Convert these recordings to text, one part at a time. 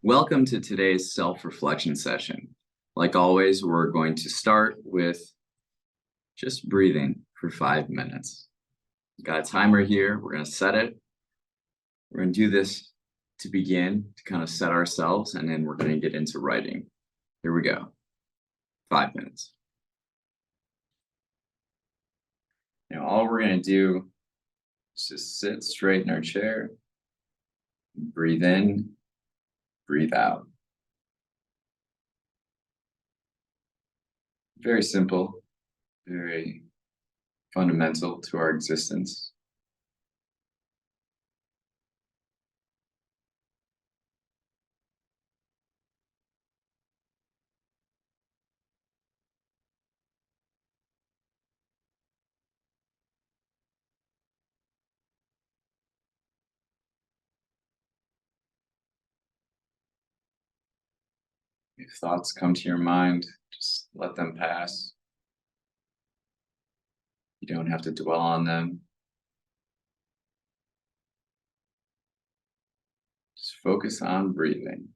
Welcome to today's self-reflection session. Like always, we're going to start with just breathing for 5 minutes. Got a timer here. We're going to set it. We're going to do this to begin, to kind of set ourselves, and then we're going to get into writing. Here we go. 5 minutes. Now, all we're going to do is just sit straight in our chair, breathe in, breathe out. Very simple, very fundamental to our existence. If thoughts come to your mind, just let them pass. You don't have to dwell on them. Just focus on breathing.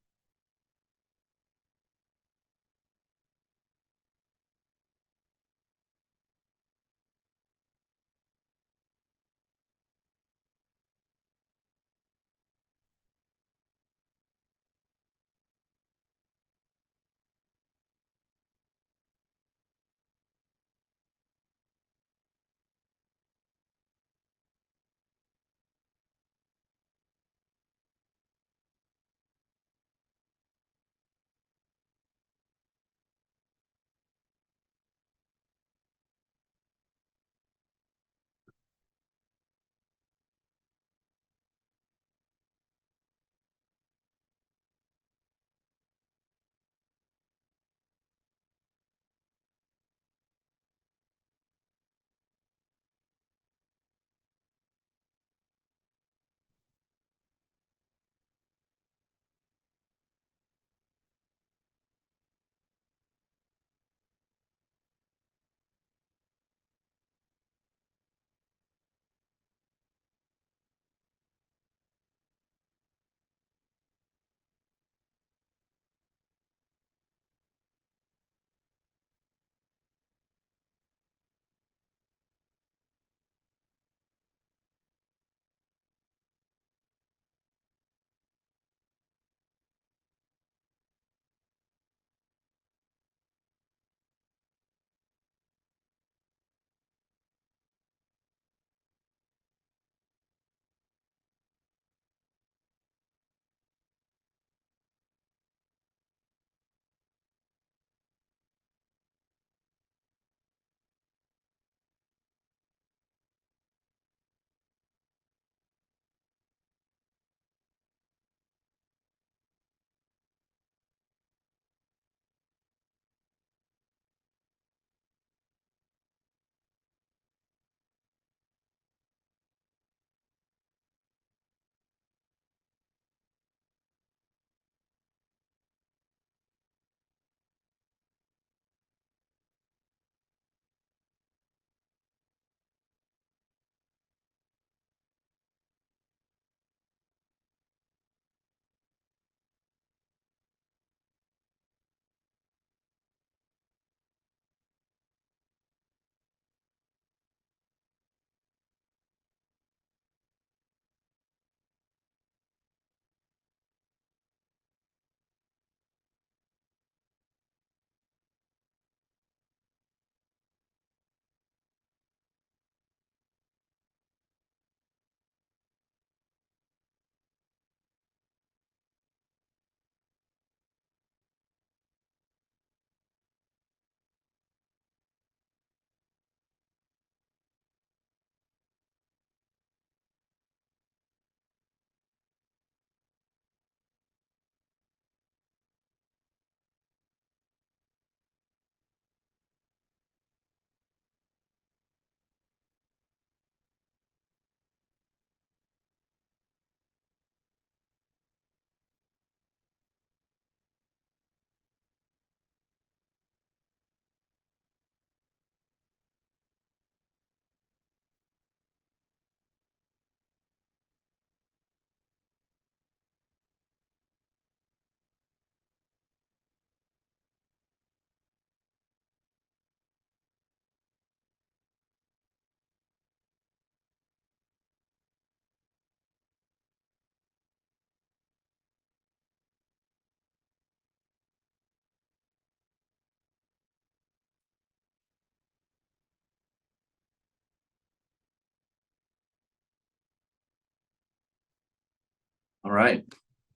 right.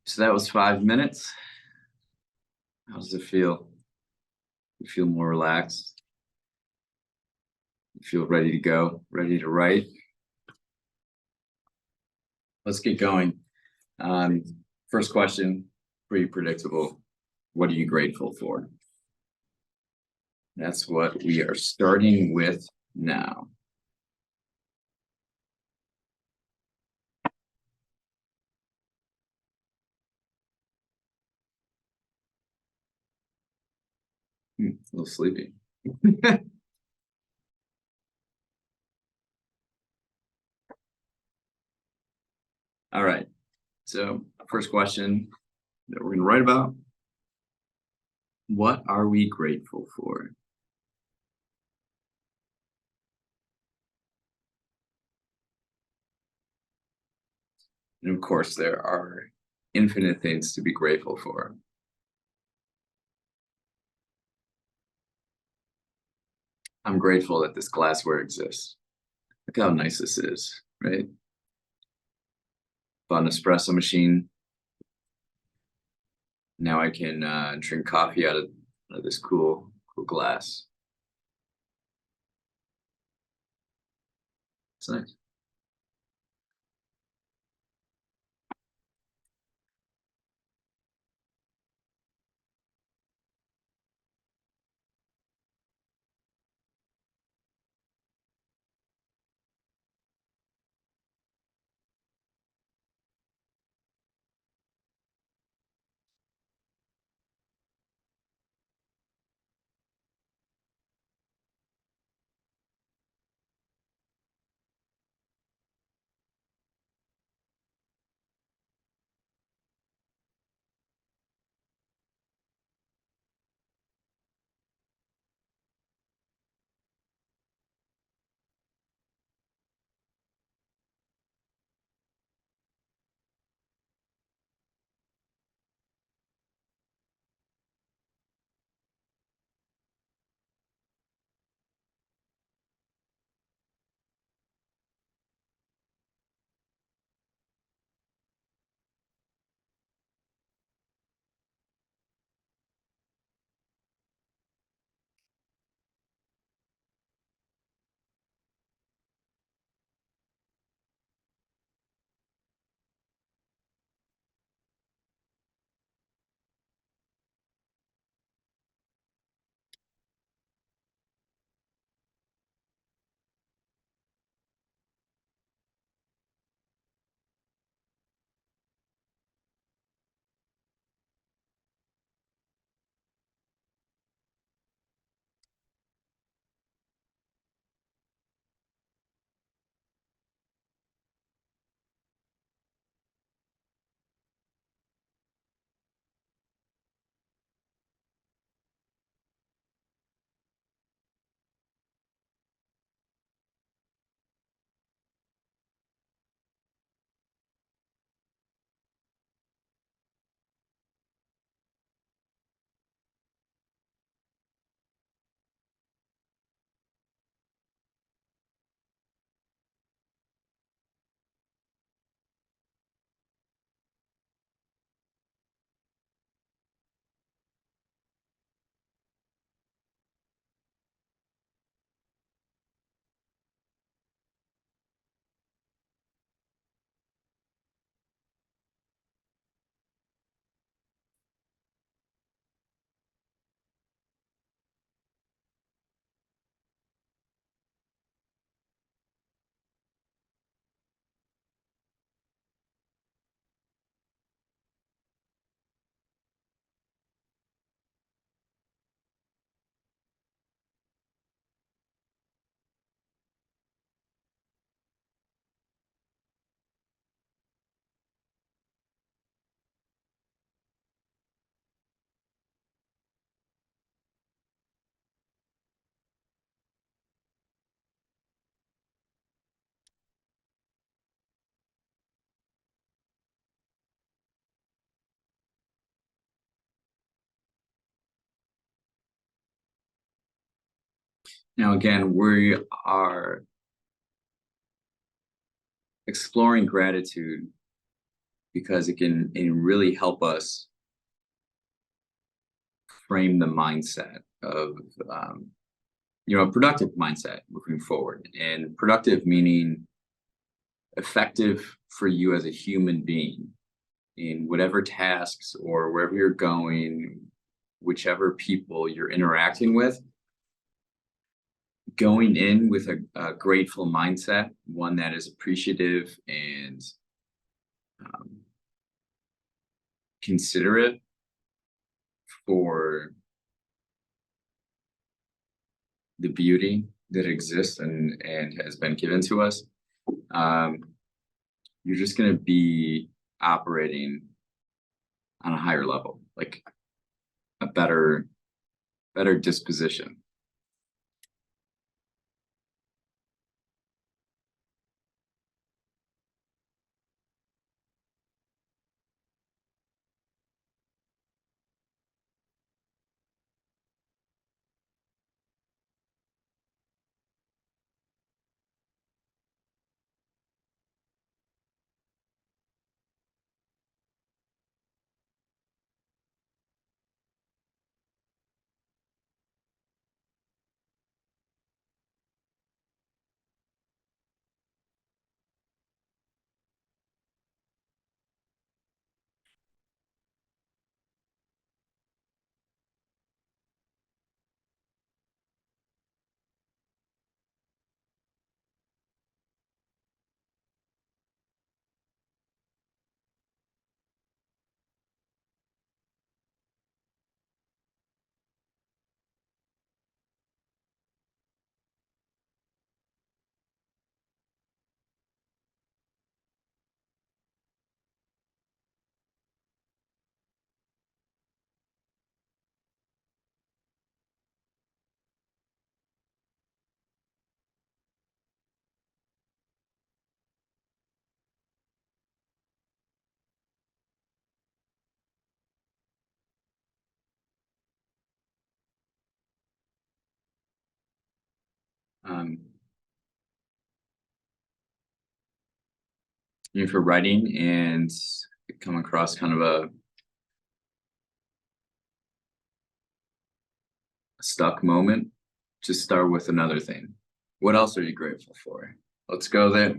So that was 5 minutes. How does it feel? You feel more relaxed? You feel ready to go, ready to write? Let's get going. Um, First question, pretty predictable. What are you grateful for? That's what we are starting with now. A little sleepy. All right. So, first question that we're going to write about: what are we grateful for? And of course, there are infinite things to be grateful for. I'm grateful that this glassware exists. Look how nice this is, right? Bought an espresso machine. Now I can drink coffee out of this cool glass. It's nice. Now, again, we are exploring gratitude because it can really help us frame the mindset of um, a productive mindset moving forward. And productive meaning effective for you as a human being in whatever tasks or wherever you're going, whichever people you're interacting with, going in with a grateful mindset, one that is appreciative and um, considerate for the beauty that exists and has been given to us. um, you're just going to be operating on a higher level, like a better disposition. Um, for writing and come across kind of a stuck moment, just start with another thing. What else are you grateful for? Let's go there.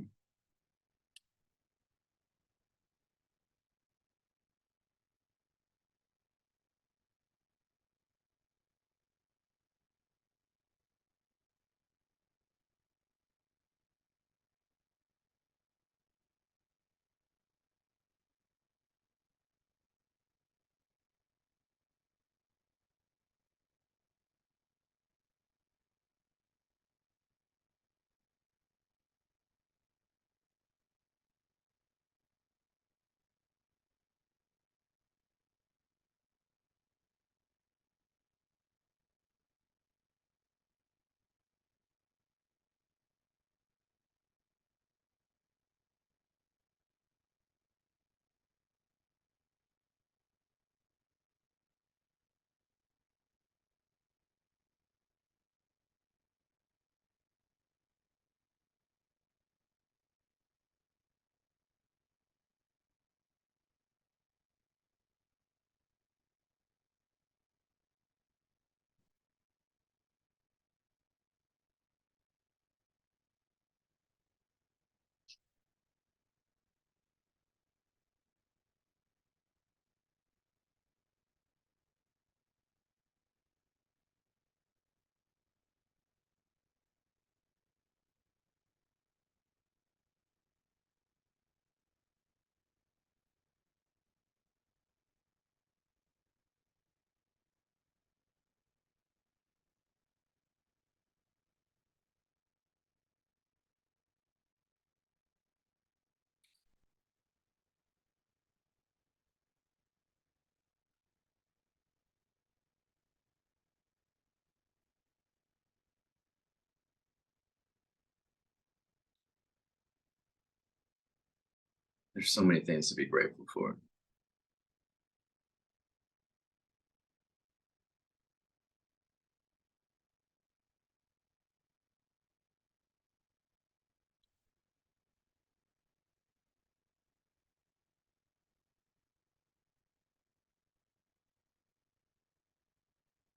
There's so many things to be grateful for.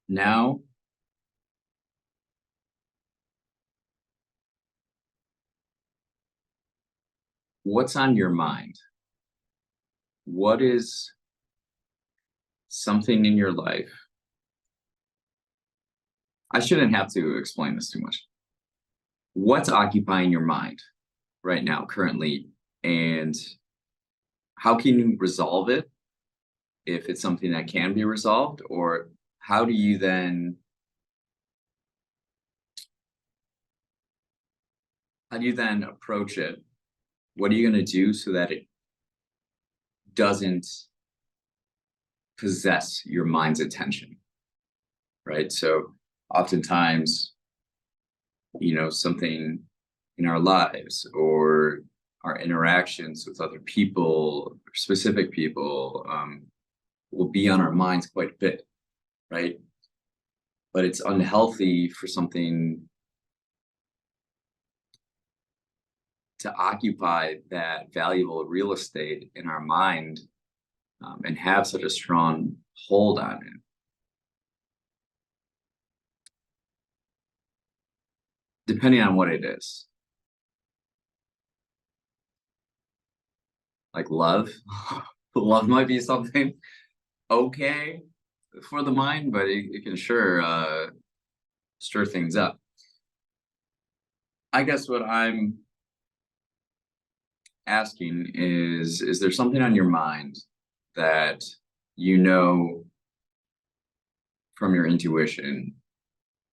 Now, what's on your mind? What is something in your life? I shouldn't have to explain this too much. What's occupying your mind right now, currently, and how can you resolve it if it's something that can be resolved? Or how do you then approach it? What are you going to do so that it doesn't possess your mind's attention, right? So oftentimes, something in our lives or our interactions with other people, specific people, will be on our minds quite a bit, right? But it's unhealthy for something to occupy that valuable real estate in our mind, and have such a strong hold on it. Depending on what it is, like love, love might be something okay for the mind, but it can sure stir things up. I guess what I'm asking is there something on your mind that you know from your intuition,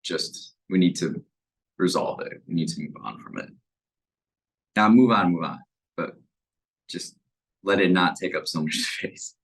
just we need to resolve it. We need to move on from it. Now move on, but just let it not take up so much space.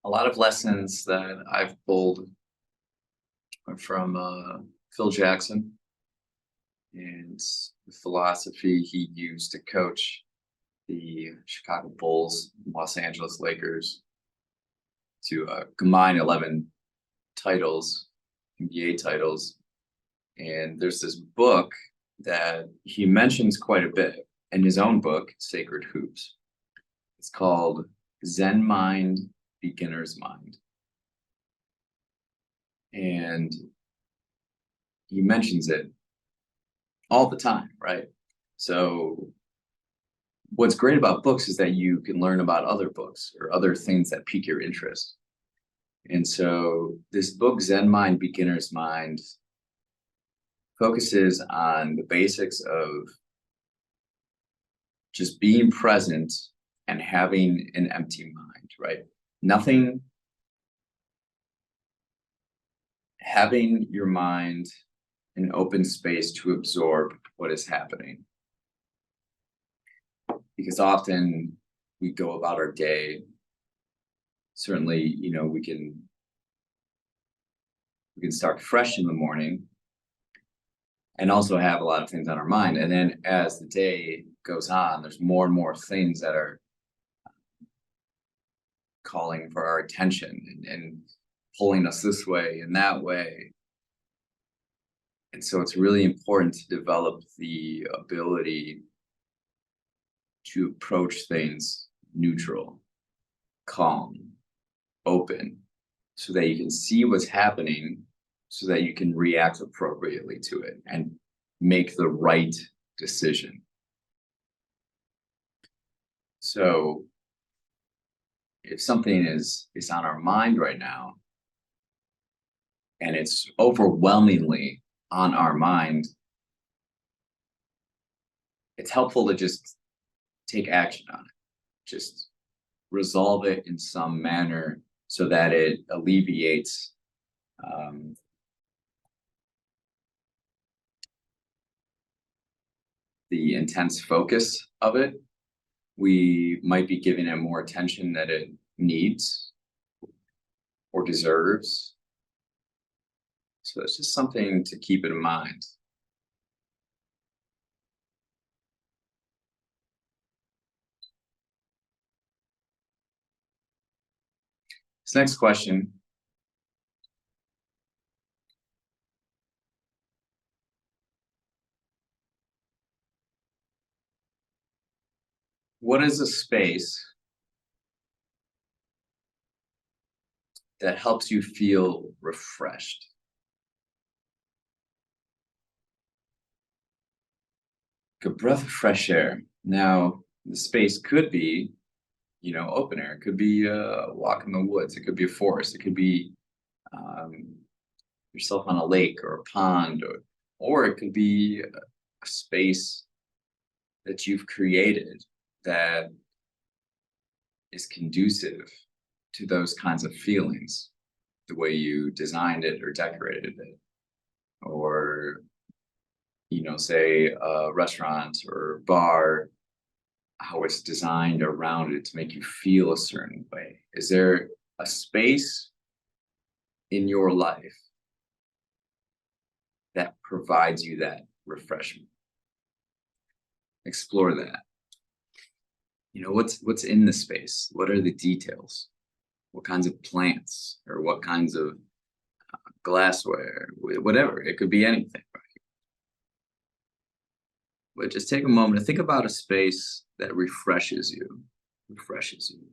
A lot of lessons that I've pulled are from Phil Jackson and the philosophy he used to coach the Chicago Bulls, Los Angeles Lakers to combine 11 titles, NBA titles. And there's this book that he mentions quite a bit in his own book, Sacred Hoops. It's called Zen Mind, Beginner's Mind. And he mentions it all the time, right? So what's great about books is that you can learn about other books or other things that pique your interest. And so this book, Zen Mind, Beginner's Mind, focuses on the basics of just being present and having an empty mind, right? Nothing, having your mind an open space to absorb what is happening. Because often we go about our day, certainly, we can start fresh in the morning and also have a lot of things on our mind. And then as the day goes on, there's more and more things that are calling for our attention and pulling us this way and that way. And so it's really important to develop the ability to approach things neutral, calm, open, so that you can see what's happening, so that you can react appropriately to it and make the right decision. So if something is on our mind right now, and it's overwhelmingly on our mind, it's helpful to just take action on it. Just resolve it in some manner so that it alleviates the intense focus of it. We might be giving it more attention that it needs or deserves. So it's just something to keep in mind. This next question. What is a space that helps you feel refreshed? A breath of fresh air. Now, the space could be, open air. It could be a walk in the woods. It could be a forest. It could be yourself on a lake or a pond, or it could be a space that you've created that is conducive to those kinds of feelings, the way you designed it or decorated it, or say a restaurant or bar, how it's designed around it to make you feel a certain way. Is there a space in your life that provides you that refreshment? Explore that. What's in the space? What are the details? What kinds of plants or what kinds of glassware, whatever. It could be anything, right? But just take a moment to think about a space that refreshes you, refreshes you.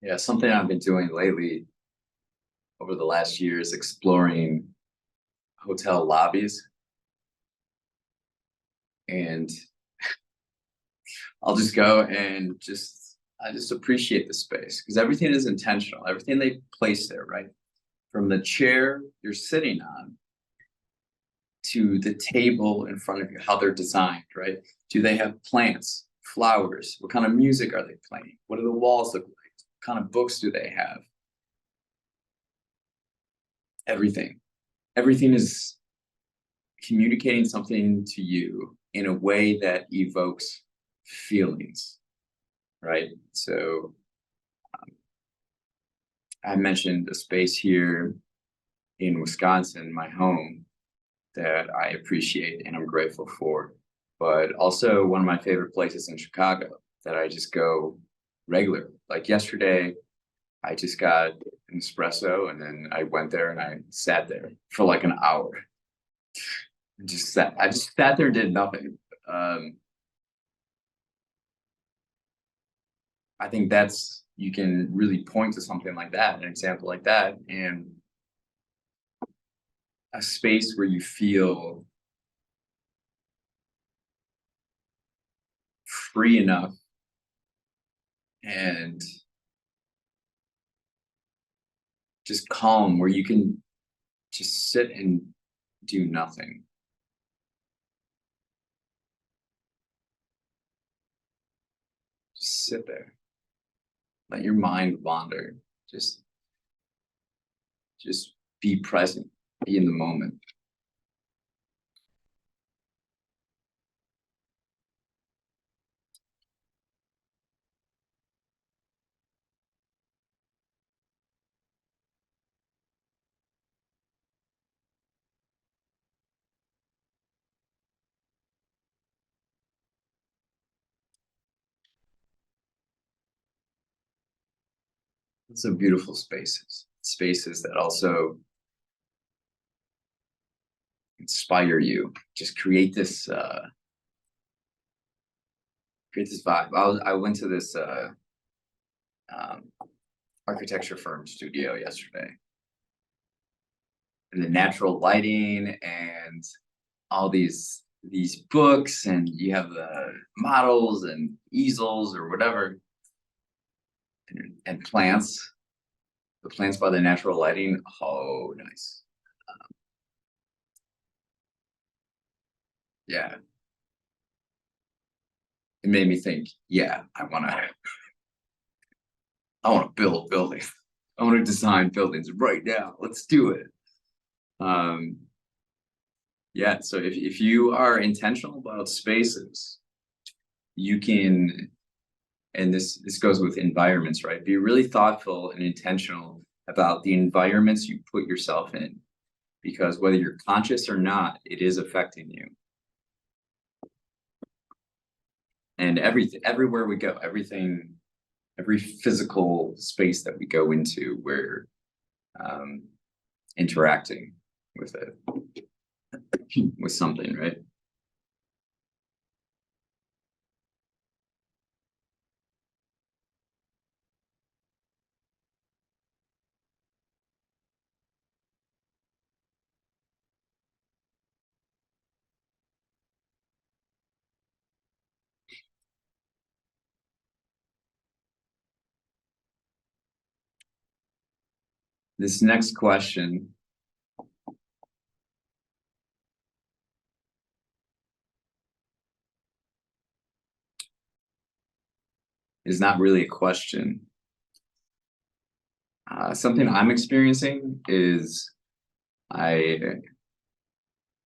Yeah, something I've been doing lately over the last year is exploring hotel lobbies. And I'll just go and I just appreciate the space because everything is intentional. Everything they place there, right? From the chair you're sitting on to the table in front of you, how they're designed, right? Do they have plants, flowers? What kind of music are they playing? What do the walls look like? What kind of books do they have? Everything. Everything is communicating something to you in a way that evokes feelings, right? So I mentioned a space here in Wisconsin, my home, that I appreciate and I'm grateful for. But also one of my favorite places in Chicago that I just go regular. Like yesterday, I just got an espresso and then I went there and I sat there for like an hour. I just sat there and did nothing. I think you can really point to something like that, an example like that, and a space where you feel free enough and just calm where you can just sit and do nothing. Just sit there. Let your mind wander. Just just be present. Be in the moment. It's a beautiful spaces. Spaces that also inspire you. Just create this vibe. I went to this um, architecture firm studio yesterday, and the natural lighting and all these books, and you have the models and easels or whatever, and plants. The plants by the natural lighting. Oh, nice. Yeah, it made me think. Yeah, I want to build buildings. I want to design buildings right now. Let's do it. Um, yeah. So if you are intentional about spaces, you can, and this goes with environments, right? Be really thoughtful and intentional about the environments you put yourself in, because whether you're conscious or not, it is affecting you. And everywhere we go, every physical space that we go into, we're um, interacting with it, with something, right? This next question is not really a question. Something I'm experiencing is I'm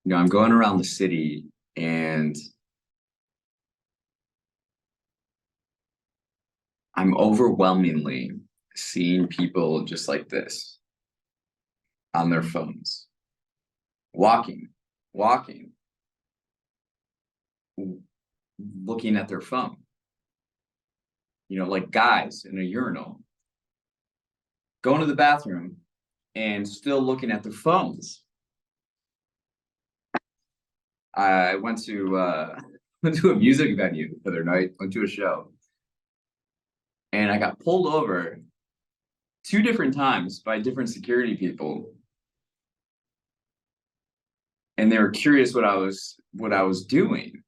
going around the city and I'm overwhelmingly seeing people just like this on their phones, walking, walking, looking at their phone, like guys in a urinal, going to the bathroom and still looking at their phones. I went to went to a music venue the other night, went to a show, and I got pulled over two different times by different security people, and they were curious what I was doing.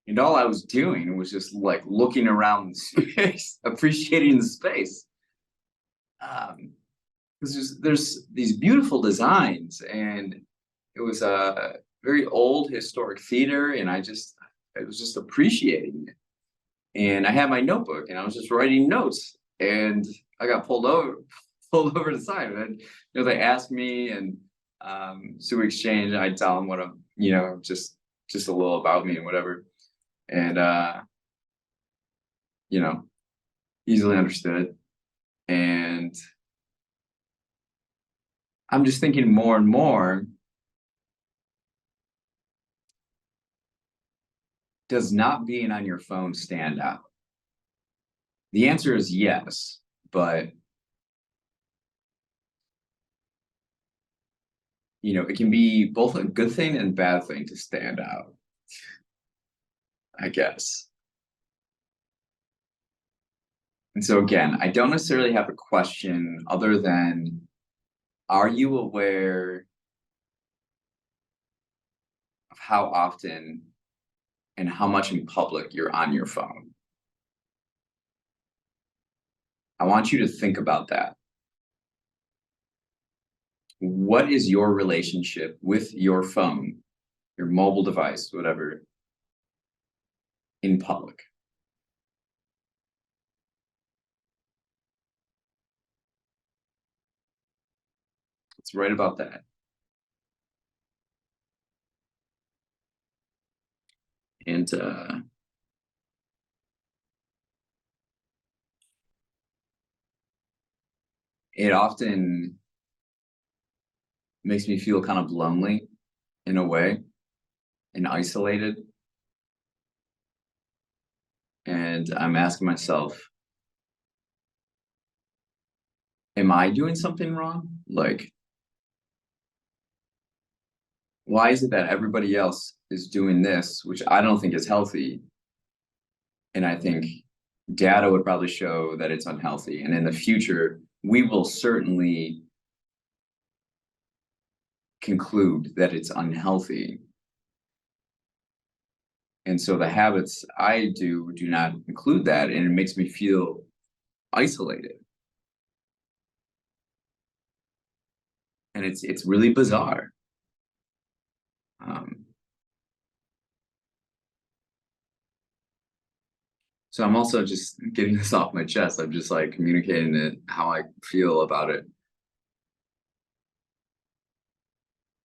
And all I was doing was just like looking around the space, appreciating the space. Um, because there's these beautiful designs, and it was a very old historic theater, and I was just appreciating it. And I had my notebook, and I was just writing notes, and I got pulled over to the side, and they asked me, and so we exchanged. I tell them what I'm, just a little about me and whatever, and you know, easily understood. And I'm just thinking more and more, does not being on your phone stand out? The answer is yes, but it can be both a good thing and bad thing to stand out, I guess. And so again, I don't necessarily have a question other than, are you aware of how often and how much in public you're on your phone? I want you to think about that. What is your relationship with your phone, your mobile device, whatever, in public? It's right about that. And it often makes me feel kind of lonely in a way and isolated. And I'm asking myself, am I doing something wrong? Like, why is it that everybody else is doing this, which I don't think is healthy? And I think data would probably show that it's unhealthy. And in the future, we will certainly conclude that it's unhealthy. And so the habits I do not include that, and it makes me feel isolated. And it's really bizarre. Um, so I'm also just getting this off my chest. I'm just like communicating it how I feel about it.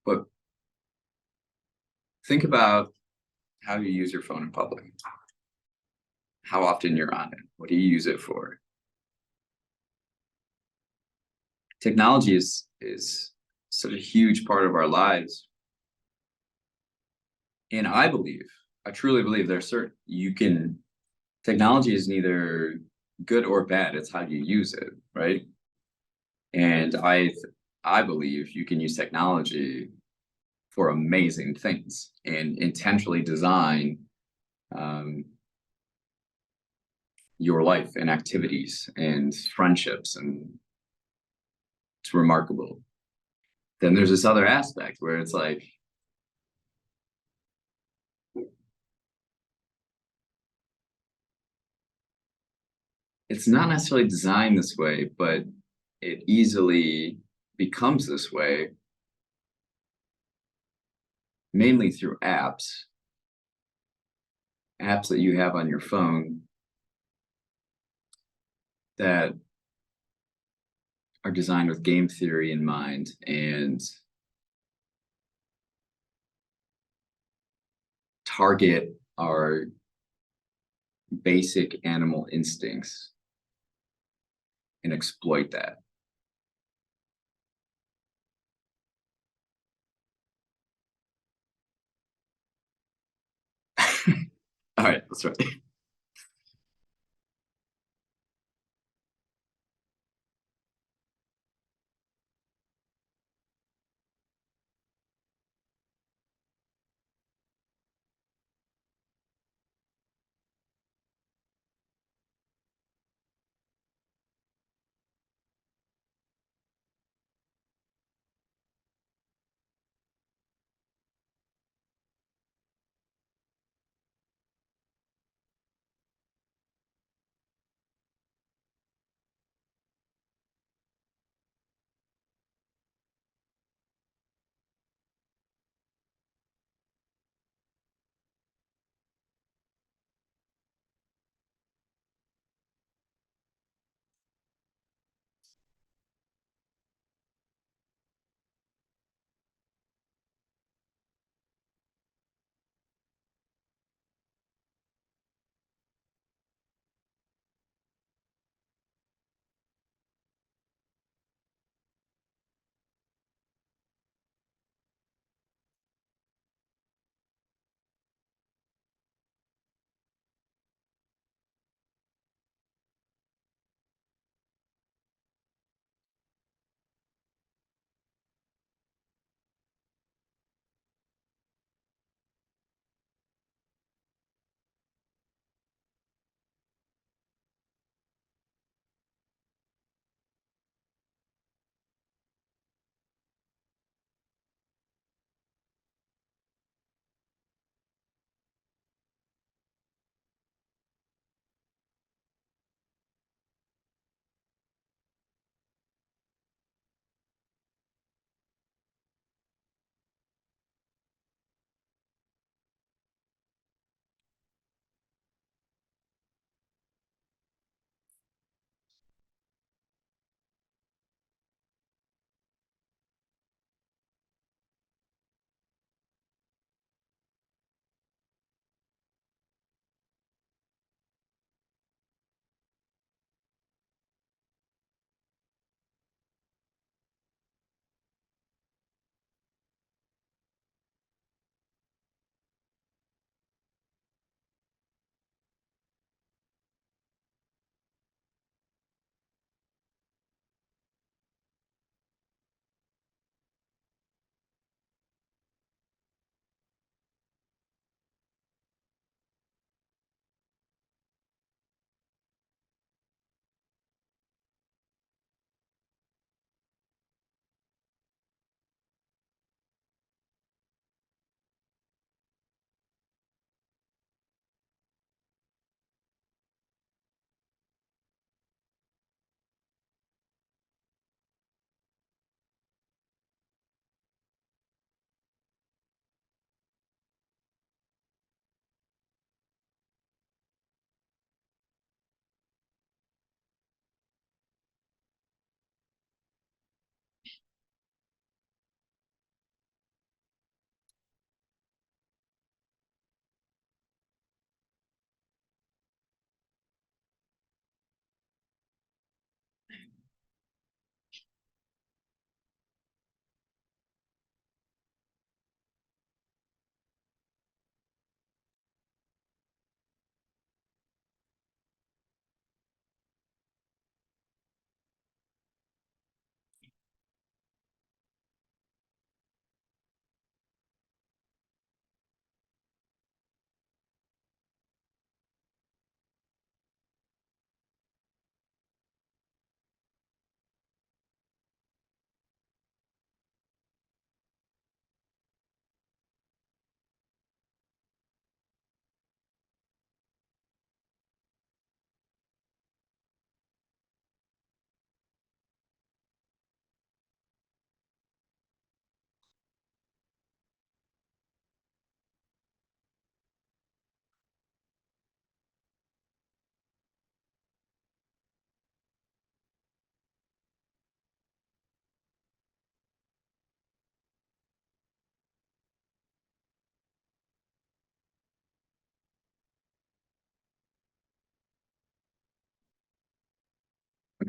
But think about how you use your phone in public, how often you're on it, what do you use it for? Technology is such a huge part of our lives, and I truly believe there's certain you can technology is neither good or bad. It's how you use it, right? And I believe you can use technology for amazing things and intentionally design um, your life and activities and friendships, and it's remarkable. Then there's this other aspect where it's like, it's not necessarily designed this way, but it easily becomes this way, mainly through apps that you have on your phone that are designed with game theory in mind and target our basic animal instincts and exploit that. All right, that's right.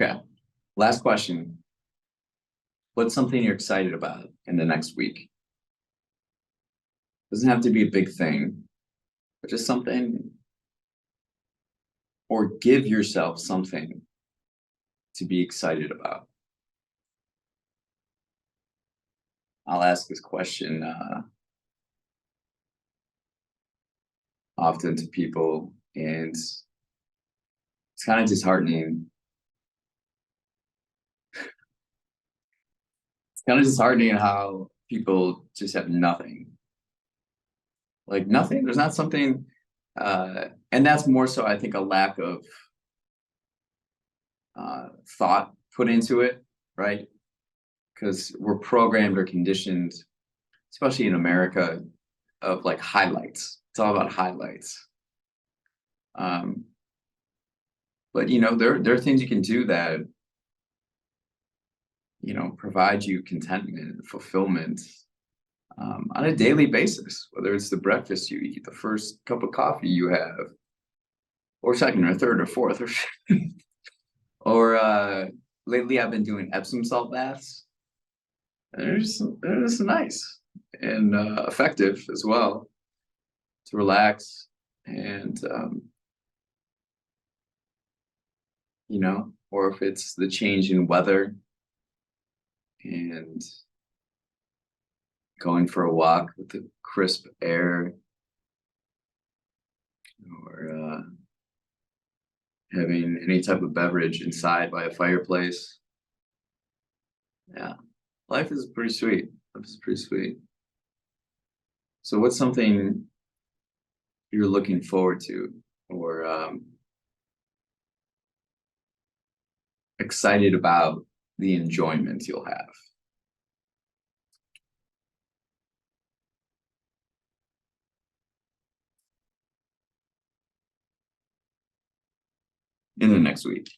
Okay. Last question. What's something you're excited about in the next week? Doesn't have to be a big thing, but just something, or give yourself something to be excited about. I'll ask this question often to people, and it's kind of disheartening. It's kind of disheartening how people just have nothing, like nothing. There's not something, and that's more so, I think, a lack of thought put into it, right? Because we're programmed or conditioned, especially in America, of like highlights. It's all about highlights. Um, but there are things you can do that provide you contentment and fulfillment on a daily basis. Whether it's the breakfast you eat, the first cup of coffee you have, or second or third or fourth, or lately I've been doing Epsom salt baths. They're just nice and effective as well to relax and or if it's the change in weather and going for a walk with the crisp air, or having any type of beverage inside by a fireplace. Yeah, life is pretty sweet. Life is pretty sweet. So what's something you're looking forward to, or excited about the enjoyment you'll have in the next week?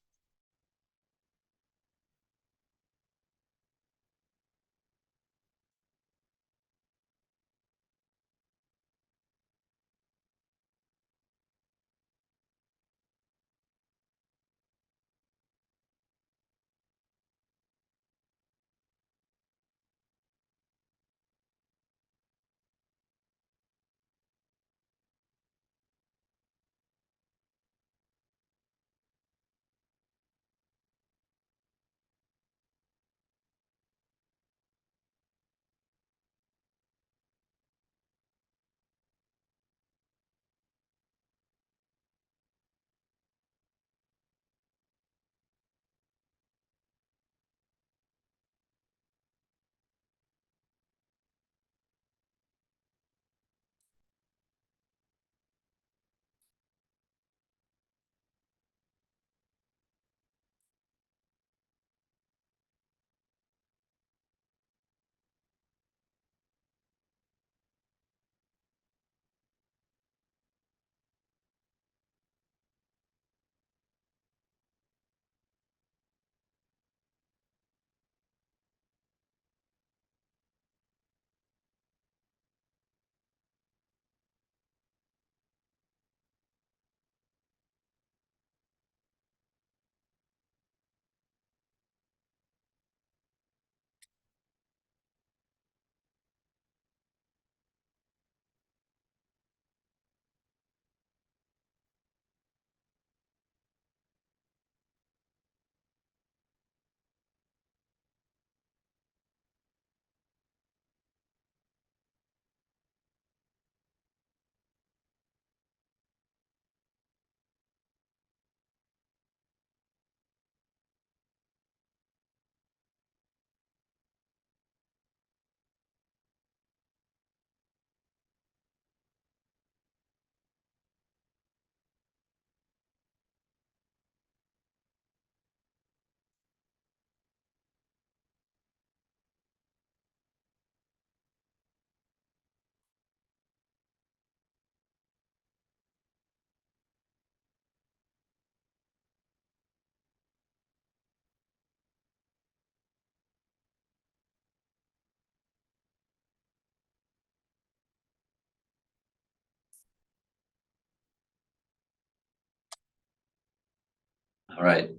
All right.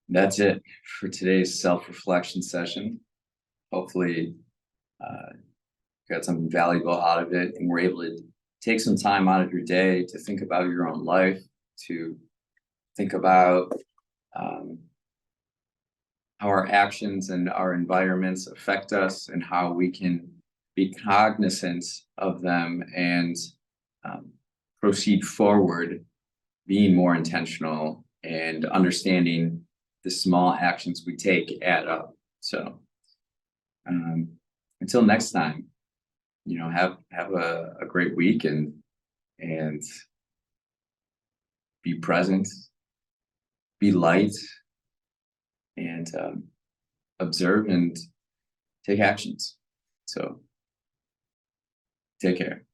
That's it for today's self-reflection session. Hopefully, got something valuable out of it, and we're able to take some time out of your day to think about your own life, to think about how our actions and our environments affect us and how we can be cognizant of them and proceed forward, being more intentional and understanding the small actions we take add up. So until next time, have a great week and be present, be light, and observe and take actions. So take care.